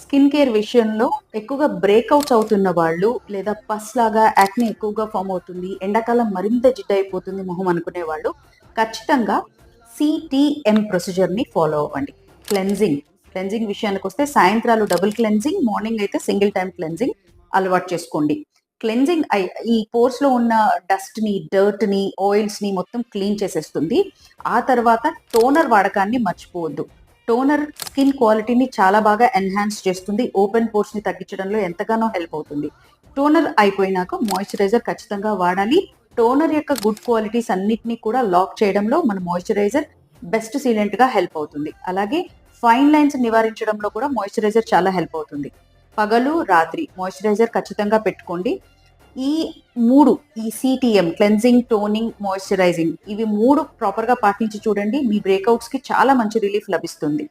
Skin care విషయంలో ఎక్కువగా breakouts అవుతున్న వాళ్ళు లేదా పస్ లాగా యాక్ని ఎక్కువగా ఫామ్ అవుతుంది, ఎండాకాలం మరింత జిడ్డయిపోతుంది మొహం అనుకునే వాళ్ళు ఖచ్చితంగా సిటిఎం ప్రొసీజర్ని ఫాలో అవ్వండి. క్లెన్జింగ్ విషయానికి వస్తే సాయంత్రాలు డబుల్ క్లెన్జింగ్, మార్నింగ్ అయితే సింగిల్ టైం క్లెన్జింగ్ అలవాటు చేసుకోండి. క్లెన్జింగ్ ఈ పోర్స్ లో ఉన్న డస్ట్ ని, డర్ట్ ని, ఆయిల్స్ ని మొత్తం క్లీన్ చేసేస్తుంది. ఆ తర్వాత టోనర్ వాడకాన్ని మర్చిపోవద్దు. టోనర్ స్కిన్ క్వాలిటీని చాలా బాగా ఎన్హాన్స్ చేస్తుంది. ఓపెన్ పోర్స్ ని తగ్గించడంలో ఎంతగానో హెల్ప్ అవుతుంది. టోనర్ అయిపోయినాక మాయిశ్చరైజర్ ఖచ్చితంగా వాడాలి. టోనర్ యొక్క గుడ్ క్వాలిటీస్ అన్నిటినీ కూడా లాక్ చేయడంలో మన మాయిశ్చరైజర్ బెస్ట్ సీలెంట్ గా హెల్ప్ అవుతుంది. అలాగే ఫైన్ లైన్స్ నివారించడంలో కూడా మాయిశ్చరైజర్ చాలా హెల్ప్ అవుతుంది. పగలు రాత్రి మాయిశ్చరైజర్ ఖచ్చితంగా పెట్టుకోండి. ఈ మూడు, ఈ సిటిఎం క్లెన్జింగ్, టోనింగ్, మాయిశ్చరైజింగ్, ఇవి మూడు ప్రాపర్ గా పాటించి చూడండి. మీ బ్రేక్అవుట్స్ కి చాలా మంచి రిలీఫ్ లభిస్తుంది.